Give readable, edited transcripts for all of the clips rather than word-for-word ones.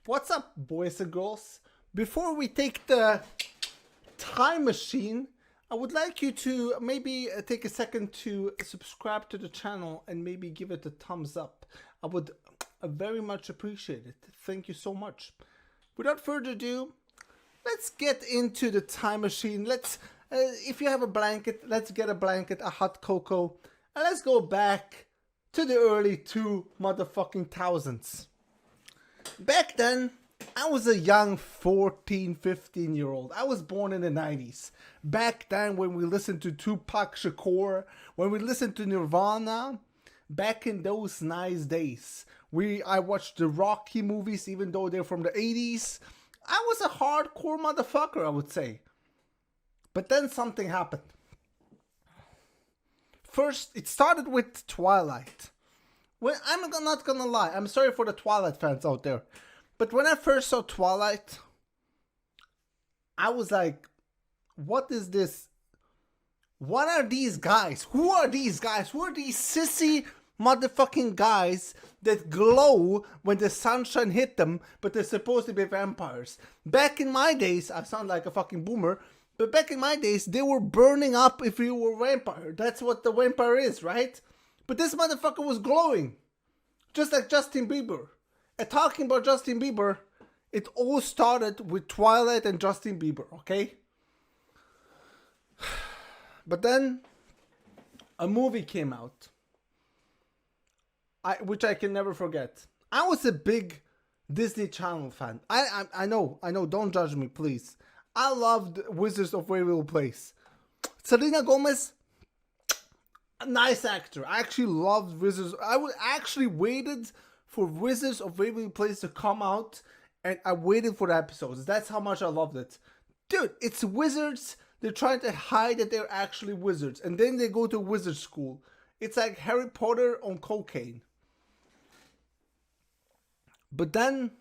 What's up, boys and girls? Before we take the time machine, I would like you to maybe take a second to subscribe to the channel and maybe give it a thumbs up. I would very much appreciate it. Thank you so much. Without further ado, let's get into the time machine. Let's, if you have a blanket, let's get a blanket, a hot cocoa, and let's go back to the early motherfucking thousands. Back then, I was a young 14, 15-year-old. I was born in the 90s. Back then, when we listened to Tupac Shakur, when we listened to Nirvana, back in those nice days, I watched the Rocky movies, even though they're from the 80s. I was a hardcore motherfucker, I would say. But then something happened. First, it started with Twilight. Well, I'm not gonna lie, I'm sorry for the Twilight fans out there. But when I first saw Twilight, I was like, what is this? What are these guys? Who are these guys? Who are these sissy motherfucking guys that glow when the sunshine hit them, but they're supposed to be vampires? Back in my days, I sound like a fucking boomer, but back in my days, they were burning up if you were a vampire. That's what the vampire is, right? But this motherfucker was glowing. Just like Justin Bieber. And talking about Justin Bieber, it all started with Twilight and Justin Bieber, okay? But then, a movie came out. Which I can never forget. I was a big Disney Channel fan. I know, don't judge me, please. I loved Wizards of Waverly Place. Selena Gomez, a nice actor. I actually loved Wizards. I would actually waited for Wizards of Waverly Place to come out, and I waited for the episodes. That's how much I loved it. Dude, it's wizards. They're trying to hide that they're actually wizards, and then they go to wizard school. It's like Harry Potter on cocaine. But then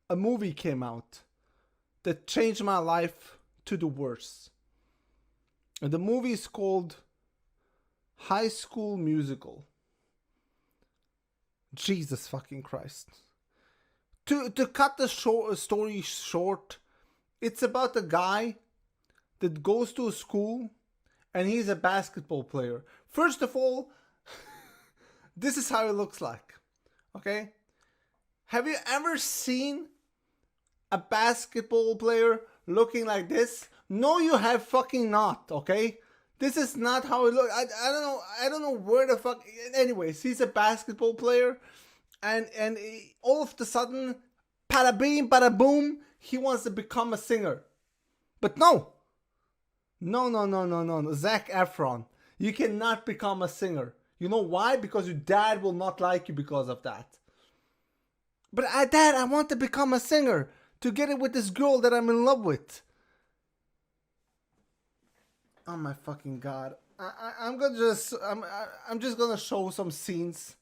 a movie came out that changed my life to the worst. And the movie is called High School Musical. Jesus fucking Christ. To cut the story short, it's about a guy that goes to a school and he's a basketball player. First of all, this is how it looks like. Okay? Have you ever seen a basketball player looking like this? No, you have fucking not, okay? This is not how it looks. I don't know where the fuck. Anyways, he's a basketball player, and all of a sudden, bada bing, bada boom, he wants to become a singer. But no, Zac Efron, you cannot become a singer. You know why? Because your dad will not like you because of that. But Dad, I want to become a singer to get it with this girl that I'm in love with. Oh my fucking god! I'm just gonna show some scenes,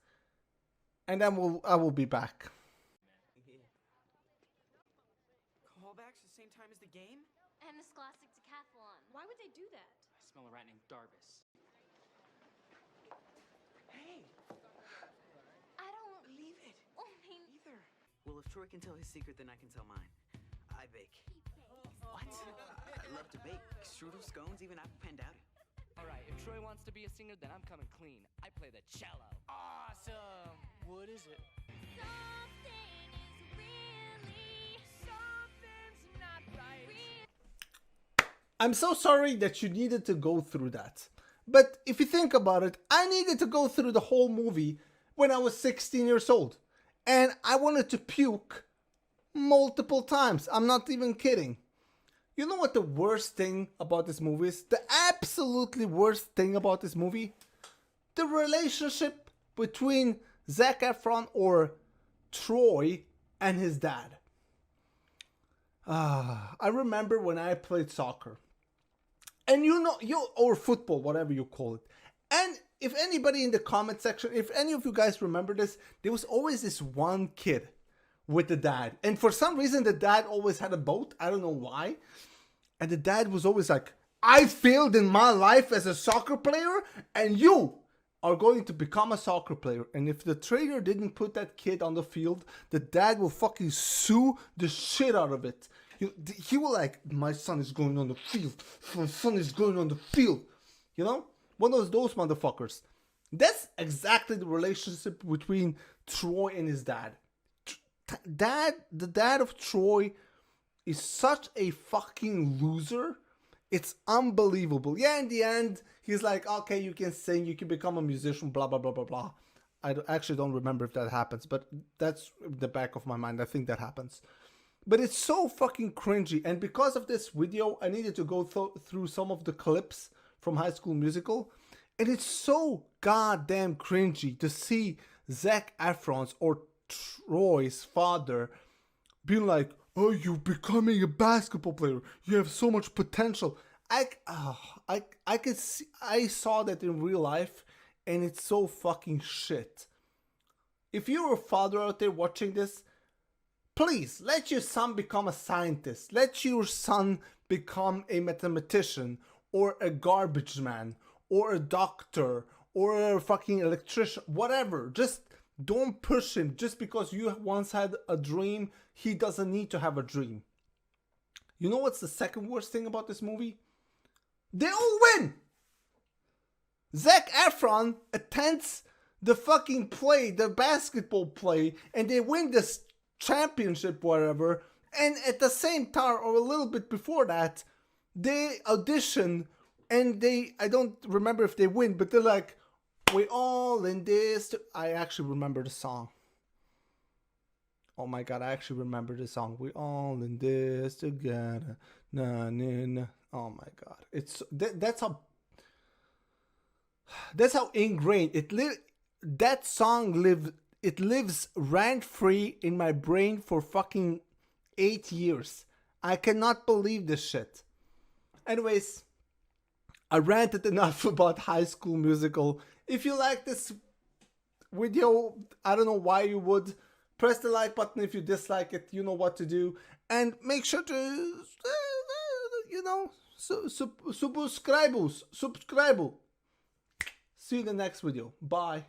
and then I will be back. Callbacks the same time as the game? And the Scholastic Decathlon. Why would they do that? I smell a rat named Darbus. Hey! I don't Believe it. either. Well, if Troy can tell his secret, then I can tell mine. I bake. What? I love to bake. Strudel, scones, even apple pan dowdy. Alright, if Troy wants to be a singer, then I'm coming clean. I play the cello. Awesome! What is it? Something's not right. I'm so sorry that you needed to go through that. But if you think about it, I needed to go through the whole movie when I was 16 years old. And I wanted to puke multiple times. I'm not even kidding. You know what the worst thing about this movie is? The absolutely worst thing about this movie? The relationship between Zac Efron or Troy and his dad. I remember when I played soccer. And or football, whatever you call it. And if anybody in the comment section, if any of you guys remember this, there was always this one kid with the dad. And for some reason, the dad always had a boat. I don't know why. And the dad was always like, I failed in my life as a soccer player, and you are going to become a soccer player, and if the trainer didn't put that kid on the field, the dad will fucking sue the shit out of it. He will like, my son is going on the field. My son is going on the field. You know? One of those motherfuckers. That's exactly the relationship between Troy and his dad. The dad of Troy is such a fucking loser. It's unbelievable. Yeah, in the end, he's like, okay, you can sing, you can become a musician, blah, blah, blah, blah, blah. I actually don't remember if that happens, but that's in the back of my mind. I think that happens. But it's so fucking cringy. And because of this video, I needed to go through some of the clips from High School Musical. And it's so goddamn cringy to see Zac Efron's or Troy's father being like, oh, you're becoming a basketball player. You have so much potential. I could see, I saw that in real life, and it's so fucking shit. If you're a father out there watching this, please let your son become a scientist. Let your son become a mathematician or a garbage man or a doctor or a fucking electrician, whatever. Just don't push him just because you once had a dream. He doesn't need to have a dream. You know what's the second worst thing about this movie? They all win! Zac Efron attends the fucking play, the basketball play, and they win this championship, whatever. And at the same time, or a little bit before that, they audition and I don't remember if they win, but they're like, we all in this. I actually remember the song. Oh my god, I actually remember the song. We all in this together. Na, na, na. Oh my god. It's that's how ingrained it that song lives rent free in my brain for fucking 8 years. I cannot believe this shit. Anyways, I ranted enough about High School Musical. If you like this video, I don't know why you would. Press the like button if you dislike it. You know what to do. And make sure to, subscribe. See you in the next video. Bye.